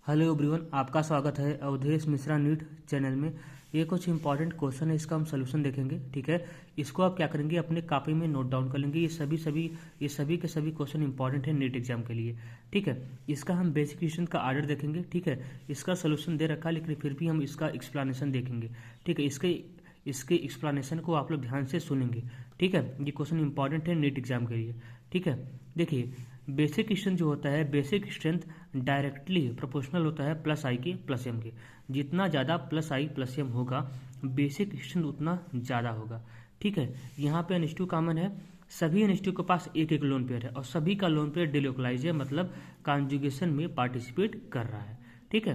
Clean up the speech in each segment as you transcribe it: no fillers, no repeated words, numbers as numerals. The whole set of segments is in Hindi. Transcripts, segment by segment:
हेलो एवरीवन, आपका स्वागत है अवधेश मिश्रा नीट चैनल में। ये कुछ इंपॉर्टेंट क्वेश्चन है, इसका हम सोल्यूशन देखेंगे। ठीक है, इसको आप क्या करेंगे, अपने कॉपी में नोट डाउन कर लेंगे। ये सभी के सभी क्वेश्चन इंपॉर्टेंट है नीट एग्जाम के लिए। ठीक है, इसका हम बेसिक क्वेश्चन का आर्डर देखेंगे। ठीक है, इसका सोल्यूशन दे रखा है, लेकिन फिर भी हम इसका एक्सप्लेनेशन देखेंगे। ठीक है, इसके एक्सप्लेनेशन को आप लोग ध्यान से सुनेंगे। ठीक है, ये क्वेश्चन इंपॉर्टेंट है नीट एग्जाम के लिए। ठीक है, देखिए बेसिक क्वेश्चन जो होता है, बेसिक स्ट्रेंथ डायरेक्टली प्रोपोर्शनल होता है प्लस आई के प्लस एम के। जितना ज़्यादा प्लस आई प्लस एम होगा, बेसिक स्ट्रेंथ उतना ज़्यादा होगा। ठीक है, यहाँ पे N2 कॉमन है, सभी N2 के पास एक एक लोन पेयर है और सभी का लोन पेयर डिलोकलाइज है, मतलब कॉन्जुगेशन में पार्टिसिपेट कर रहा है। ठीक है,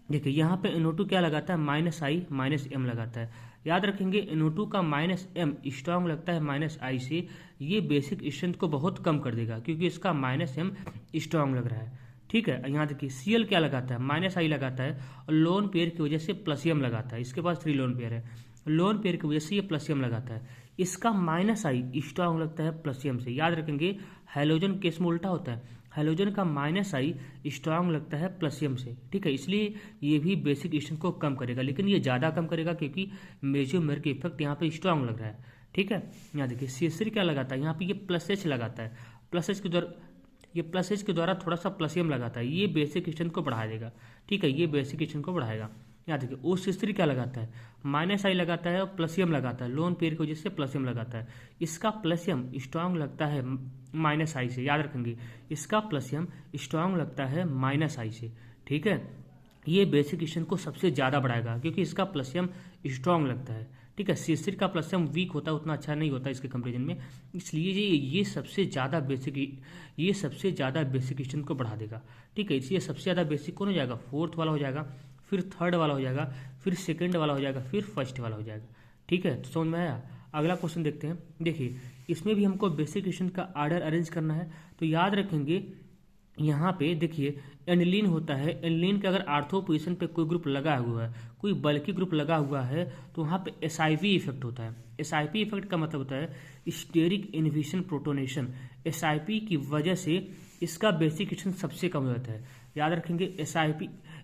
देखिए यहाँ पे NO2 क्या लगाता है, माइनस आई माइनस एम लगाता है। याद रखेंगे NO2 का माइनस एम स्ट्रांग लगता है माइनस आई से। ये बेसिक स्ट्रेंथ को बहुत कम कर देगा क्योंकि इसका माइनस एम स्ट्रांग लग रहा है। ठीक है, यहाँ देखिए Cl क्या लगाता है, माइनस आई लगाता है और लोन पेयर की वजह से प्लस एम लगाता है। इसके पास 3 लोन पेयर है, लोन पेयर की वजह से ये प्लस एम लगाता है। इसका माइनस आई स्ट्रांग लगता है प्लस एम से। याद रखेंगे हैलोजन केस में उल्टा होता है, हैलोजन का माइनस आई स्ट्रांग लगता है प्लस एम से। ठीक है, इसलिए ये भी बेसिक स्ट्रेंथ को कम करेगा, लेकिन ये ज़्यादा कम करेगा क्योंकि मेसोमेर के इफेक्ट यहाँ पे स्ट्रांग लग रहा है। ठीक है, यहाँ देखिए CH3 क्या लगाता है, यहाँ पे ये प्लस एच लगाता है, प्लस एच के द्वारा ये प्लस एच के द्वारा थोड़ा सा प्लस एम लगाता है। ये बेसिक स्ट्रेंथ को बढ़ा देगा। ठीक है, ये बेसिक स्ट्रेंथ को बढ़ाएगा। यहाँ देखिए OCH3 क्या लगाता है, माइनस आई लगाता है और प्लस एम लगाता है, लोन पेयर की वजह से प्लस एम लगाता है। इसका प्लस एम स्ट्रांग लगता है माइनस आई से। याद रखेंगे इसका प्लस एम स्ट्रांग लगता है माइनस आई से। ठीक है, ये बेसिक स्ट्रेंथ को सबसे ज़्यादा बढ़ाएगा क्योंकि इसका प्लस एम स्ट्रांग लगता है। ठीक है, CH3 का प्लस एम वीक होता है, उतना अच्छा नहीं होता इसके कंपेरिजन में, इसलिए ये सबसे ज़्यादा बेसिक स्ट्रेंथ को बढ़ा देगा। ठीक है, इसलिए सबसे ज़्यादा बेसिक कौन हो जाएगा, फोर्थ वाला हो जाएगा, फिर थर्ड वाला हो जाएगा, फिर सेकंड वाला हो जाएगा, फिर फर्स्ट वाला हो जाएगा। ठीक है, तो समझ में आया। अगला क्वेश्चन देखते हैं। देखिए इसमें भी हमको बेसिक क्वेश्चन का आर्डर अरेंज करना है। तो याद रखेंगे यहाँ पे देखिए एनिलीन होता है, एनिलीन के अगर आर्थो पोजीशन पे कोई ग्रुप लगा हुआ है, कोई बल्कि ग्रुप लगा हुआ है, तो वहाँ पे SIP इफेक्ट होता है। SIP इफेक्ट का मतलब होता है स्टेरिक इनहिबिशन प्रोटोनेशन। SIP की वजह से इसका बेसिक स्ट्रेंथ सबसे कम हो जाता है। याद रखेंगे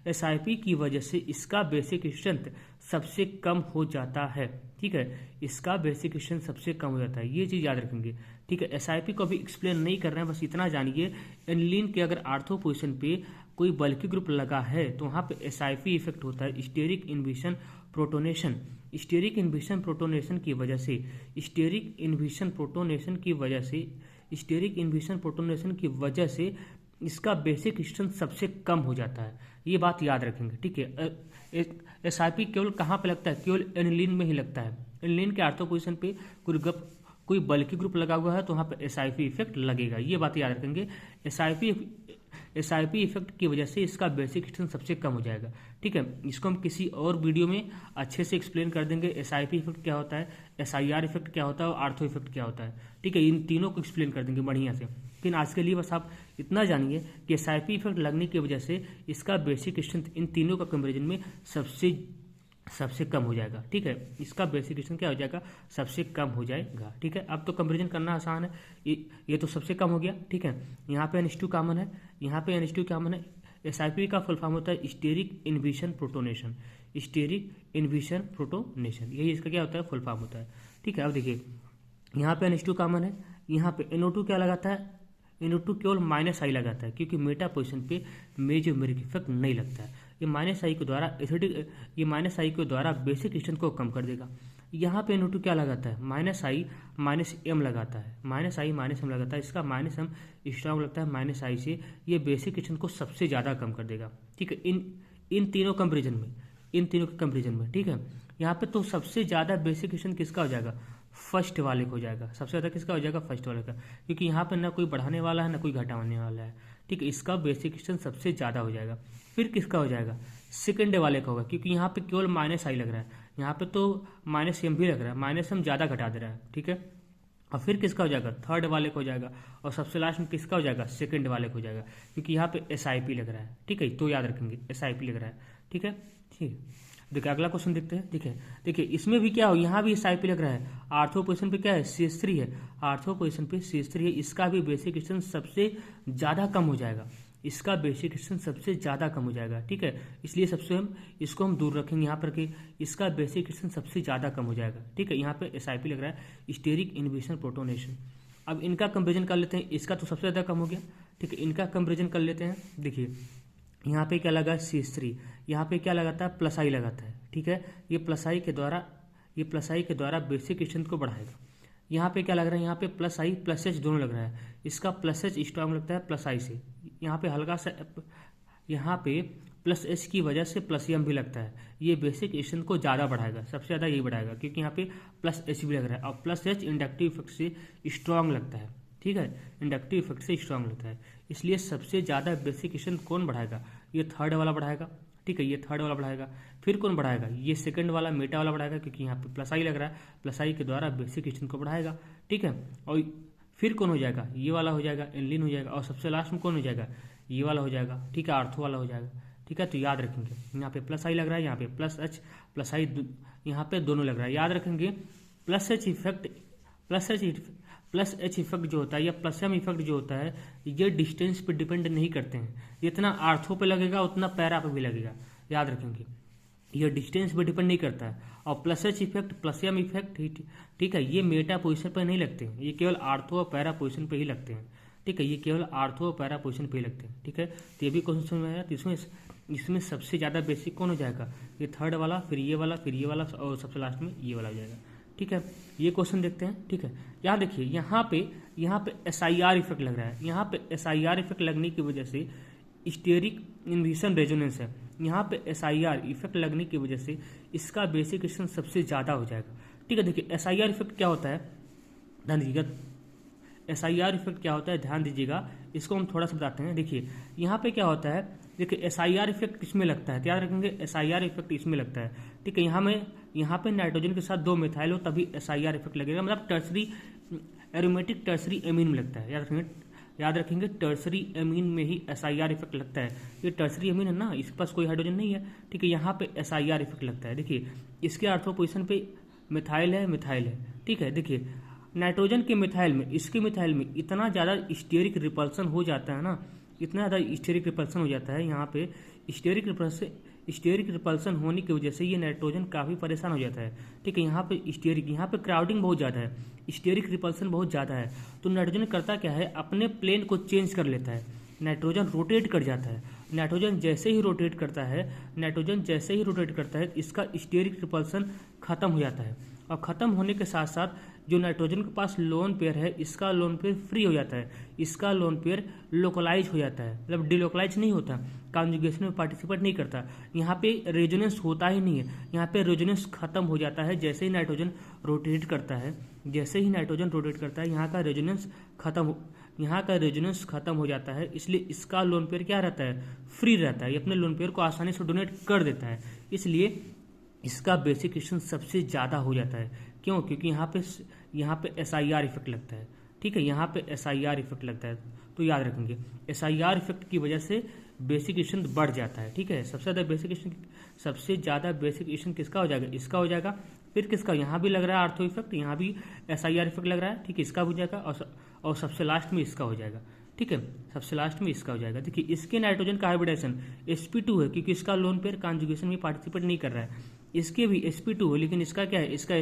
SIP की वजह से इसका बेसिक स्ट्रेंथ सबसे कम हो जाता है। ठीक है, इसका बेसिक स्ट्रेंथ सबसे कम हो जाता है, ये चीज़ याद रखेंगे। ठीक है, SIP को अभी एक्सप्लेन नहीं कर रहे हैं, बस इतना जानिए एनिलीन के अगर आर्थो पोजीशन पे कोई बल्कि ग्रुप लगा है तो वहाँ पे SIP इफेक्ट होता है, steric inhibition protonation. Steric inhibition protonation की वजह से इसका बेसिक स्ट्रेंथ सबसे कम हो जाता है। ये बात याद रखेंगे। ठीक है, SIP केवल कहाँ पे लगता है, केवल एनिलीन में ही लगता है। एनिलीन के आर्थो पोजीशन पे कोई बल्कि ग्रुप लगा हुआ है तो वहाँ पे SIP इफेक्ट लगेगा, ये बात याद रखेंगे। SIP इफेक्ट की वजह से इसका बेसिक स्ट्रेंथ सबसे कम हो जाएगा। ठीक है, इसको हम किसी और वीडियो में अच्छे से एक्सप्लेन कर देंगे, SIP इफेक्ट क्या होता है, SIR इफेक्ट क्या होता है और आर्थो इफेक्ट क्या होता है। ठीक है, इन तीनों को एक्सप्लेन कर देंगे बढ़िया से। लेकिन आज के लिए बस आप इतना जानिए कि SIP इफेक्ट लगने की वजह से इसका बेसिक स्ट्रेंथ इन तीनों का कंपेरिजन में सबसे कम हो जाएगा। ठीक है, इसका बेसिक स्ट्रेंथ क्या हो जाएगा, सबसे कम हो जाएगा। ठीक है, अब तो कंपेरिजन करना आसान है। ये तो सबसे कम हो गया। ठीक है, यहाँ पे N2 कॉमन है, यहाँ पे N2 कॉमन है। SIP का फुल फॉर्म होता है steric inhibition protonation. Steric inhibition protonation, यही इसका क्या होता है, फुल फॉर्म होता है। ठीक है, अब देखिए यहाँ पे N2 कॉमन है, यहाँ पे NO2 क्या लगाता है, NO2 केवल माइनस आई लगाता है क्योंकि मेटा पोजीशन पे मेसोमेरिक इफेक्ट नहीं लगता है। ये माइनस आई के द्वारा बेसिक स्ट्रेंथ को कम कर देगा। यहाँ पे NO2 क्या लगाता है, माइनस आई माइनस एम लगाता है, माइनस आई माइनस एम लगाता है। इसका माइनस एम स्ट्रांग लगता है माइनस आई से, ये बेसिक स्ट्रेंथ को सबसे ज़्यादा कम कर देगा। ठीक है, इन तीनों के कंपेरिजन में। ठीक है, यहाँ पे तो सबसे ज़्यादा बेसिक स्ट्रेंथ किसका हो जाएगा, फर्स्ट वाले को हो जाएगा। सबसे ज़्यादा किसका हो जाएगा, फर्स्ट वाले का, क्योंकि यहाँ पे ना कोई बढ़ाने वाला है ना कोई घटाने वाला है। ठीक है, इसका बेसिक स्ट्रेंथ सबसे ज़्यादा हो जाएगा। फिर किसका हो जाएगा, सेकंड वाले का होगा, क्योंकि यहाँ पे केवल माइनस आई लग रहा है, यहाँ पे तो माइनस एम भी लग रहा है, माइनस एम ज़्यादा घटा दे रहा है। ठीक है, और फिर किसका हो जाएगा, थर्ड वाले को हो जाएगा, और सबसे लास्ट में किसका हो जाएगा, सेकंड वाले को हो जाएगा, क्योंकि यहाँ पे SIP लग रहा है। ठीक है, तो याद रखेंगे SIP लग रहा है। ठीक है, देखिए अगला क्वेश्चन देखते हैं। देखिए इसमें भी क्या हो, यहाँ भी SIP लग रहा है, आर्थो पोजीशन पे क्या है, CH3 है, आर्थो पोजीशन पे CH3 है। इसका भी बेसिक स्ट्रेंथ सबसे ज़्यादा कम हो जाएगा। इसका बेसिक क्वेश्चन सबसे ज़्यादा कम हो जाएगा, ठीक है। इसलिए सबसे हम इसको हम दूर रखेंगे यहाँ पर कि इसका बेसिक क्वेश्चन सबसे ज़्यादा कम हो जाएगा, ठीक है। यहाँ पे SIP लग रहा है, स्टेरिक इनहिबिशन प्रोटोनेशन। अब इनका कंपेरिजन कर लेते हैं, इसका तो सबसे ज़्यादा कम हो गया, ठीक है। इनका कंपेरिजन कर लेते हैं। देखिए यहाँ पे क्या लगा, CH3, यहाँ पे क्या लगाता है, प्लस आई लगाता है, ठीक है। ये प्लस आई के द्वारा बेसिक स्ट्रेंथ को बढ़ाएगा। यहाँ पे क्या लग रहा है, यहाँ पे प्लस आई प्लस एच दोनों लग रहा है, इसका प्लस एच स्ट्रांग लगता है प्लस आई से। यहाँ पे हल्का सा, यहाँ पे प्लस एच की वजह से प्लस एम भी लगता है, ये बेसिक स्ट्रेंथ को ज़्यादा बढ़ाएगा, सबसे ज़्यादा यही बढ़ाएगा, क्योंकि यहाँ पे प्लस एच भी लग रहा है और प्लस एच इंडक्टिव इफेक्ट से स्ट्रांग लगता है, ठीक है। इंडक्टिव इफेक्ट से स्ट्रांग लगता है, इसलिए सबसे ज़्यादा बेसिक स्ट्रेंथ कौन बढ़ाएगा, ये थर्ड वाला बढ़ाएगा, ठीक है। ये थर्ड वाला बढ़ाएगा। फिर कौन बढ़ाएगा, ये सेकंड वाला मेटा वाला बढ़ाएगा, क्योंकि यहाँ पे प्लस आई लग रहा है, प्लस आई के द्वारा बेसिक स्ट्रेंथ को बढ़ाएगा, ठीक है। और फिर कौन हो जाएगा, ये वाला हो जाएगा, एनलिन हो जाएगा, और सबसे लास्ट में कौन हो जाएगा, ये वाला हो जाएगा, ठीक है, आर्थो वाला हो जाएगा, ठीक है। तो याद रखेंगे, यहाँ पे प्लस आई लग रहा है, यहाँ पे प्लस एच प्लस आई यहाँ पे दोनों लग रहा है, याद रखेंगे। प्लस एच इफेक्ट जो होता है या प्लस एम इफेक्ट जो होता है, ये डिस्टेंस पे डिपेंड नहीं करते हैं, जितना आर्थो पे लगेगा उतना पैरा पे भी लगेगा, याद रखेंगे। ये डिस्टेंस पे डिपेंड नहीं करता है। और plus H effect plus M effect, ठीक है, ये मेटा पोजिशन पर नहीं लगते हैं, ये केवल आर्थो और पैरा पोजिशन पे ही लगते हैं, ठीक है। ये केवल आर्थो और पैरा पोजिशन पे ही लगते हैं, ठीक है। तो ये भी क्वेश्चन समझ में आया। तो इसमें सबसे ज़्यादा बेसिक कौन हो जाएगा, ये थर्ड वाला, फिर ये वाला, फिर ये वाला, और सबसे लास्ट में ये वाला हो जाएगा, ठीक है। ये क्वेश्चन देखते हैं, ठीक है। यहाँ देखिए, यहाँ पे SIR इफेक्ट लग रहा है, यहाँ पे SIR इफेक्ट लगने की वजह से स्टेरिक इनहिबिशन रेजोनेंस है, यहाँ पे SIR इफेक्ट लगने की वजह से इसका बेसिक क्वेश्चन सबसे ज़्यादा हो जाएगा, ठीक है। देखिए SIR इफेक्ट क्या होता है, ध्यान दीजिएगा। SIR इफेक्ट क्या होता है, ध्यान दीजिएगा, इसको हम थोड़ा सा बताते हैं। देखिए यहाँ पे क्या होता है, देखिए SIR इफेक्ट किसमें लगता है, याद रखेंगे, SIR इफेक्ट इसमें लगता है, ठीक है। यहाँ पे नाइट्रोजन के साथ 2 मिथाइल हो तभी SIR इफेक्ट लगेगा, मतलब टर्सरी एरोमेटिक टर्सरी एमीन में लगता है, याद रखेंगे टर्सरी एमीन में ही SIR इफेक्ट लगता है। ये टर्सरी एमीन है ना, इसके पास कोई हाइड्रोजन नहीं है, ठीक है। यहाँ पे SIR इफेक्ट लगता है। देखिए इसके आर्थो पोजिशन पे मिथाइल है, ठीक है। देखिए नाइट्रोजन के मिथाइल में, इसके मिथाइल में इतना ज़्यादा स्टेरिक रिपल्सन हो जाता है ना, इतना ज़्यादा स्टेरिक रिपल्सन हो जाता है, यहाँ पे स्टेरिक रिपल्सन होने की वजह से ये नाइट्रोजन काफ़ी परेशान हो जाता है, ठीक है। यहाँ पे क्राउडिंग बहुत ज़्यादा है, स्टेरिक रिपल्सन बहुत ज़्यादा है, तो नाइट्रोजन करता क्या है, अपने प्लेन को चेंज कर लेता है, नाइट्रोजन रोटेट कर जाता है। नाइट्रोजन जैसे ही रोटेट करता है, इसका स्टेरिक रिपल्सन खत्म हो जाता है, और ख़त्म होने के साथ साथ जो नाइट्रोजन के पास लोन पेयर है, इसका लोन पेयर फ्री हो जाता है, इसका लोन पेयर लोकलाइज हो जाता है, मतलब डिलोकलाइज नहीं होता, कॉन्जुगेशन में पार्टिसिपेट नहीं करता, यहाँ पे रेजोनेंस होता ही नहीं है, यहाँ पे रेजोनेंस खत्म हो जाता है जैसे ही नाइट्रोजन रोटेट करता है, यहाँ का रेजोनेंस खत्म हो जाता है, इसलिए इसका लोन पेयर क्या रहता है, फ्री रहता है, ये अपने लोन पेयर को आसानी से डोनेट कर देता है, इसलिए इसका बेसिक क्वेश्चन सबसे ज़्यादा हो जाता है। क्यों, क्योंकि यहाँ पे SIR इफेक्ट लगता है, ठीक है, यहाँ पे SIR इफेक्ट लगता है, तो याद रखेंगे SIR इफेक्ट की वजह से बेसिक क्वेश्चन बढ़ जाता है, ठीक है। सबसे ज़्यादा बेसिक क्वेश्चन किसका हो जाएगा, इसका हो जाएगा, फिर किसका, यहाँ भी लग रहा है आर्थो इफेक्ट, यहाँ भी SIR इफेक्ट लग रहा है, ठीक है, इसका हो जाएगा, और सबसे लास्ट में इसका हो जाएगा, ठीक है, सबसे लास्ट में इसका हो जाएगा। देखिए इसके नाइट्रोजन का हाइब्रिडाइजेशन sp2 है, क्योंकि इसका लोन पेयर कॉन्जुगेशन में पार्टिसिपेट नहीं कर रहा है, इसके भी sp2 है, लेकिन इसका क्या है, इसका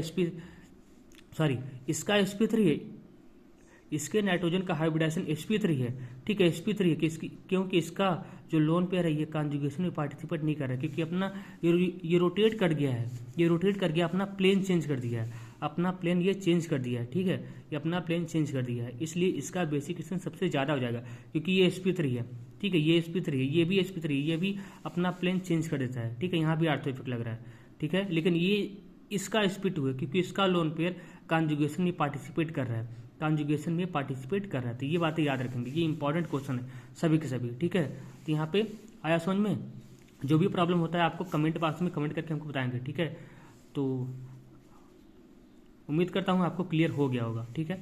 sp3 है, इसके नाइट्रोजन का हाइब्रिडाइजेशन sp3 है, ठीक है, sp3 है, क्योंकि इसका जो लोन पेयर है ये कॉन्जुगेशन में पार्टिसिपेट नहीं कर रहा है, क्योंकि अपना ये रोटेट कर गया है, अपना प्लेन चेंज कर दिया है, ठीक है, ये अपना प्लेन चेंज कर दिया है, इसलिए इसका बेसिक क्वेश्चन सबसे ज़्यादा हो जाएगा, क्योंकि ये sp3 है, ठीक है, ये sp3 है, ये भी sp3 है, ये भी अपना प्लेन चेंज कर देता है, ठीक है, यहाँ भी आर्थो इफेक्ट लग रहा है, ठीक है, लेकिन ये इसका sp2 है, क्योंकि इसका लोन पेयर कॉन्जुगेशन में पार्टिसिपेट कर रहा है, तो ये बातें याद रखेंगे, ये इंपॉर्टेंट क्वेश्चन है सभी के सभी, ठीक है। तो यहाँ पे आया समझ में, जो भी प्रॉब्लम होता है आपको कमेंट बॉक्स में कमेंट करके हमको बताएंगे, ठीक है। तो उम्मीद करता हूँ आपको क्लियर हो गया होगा, ठीक है।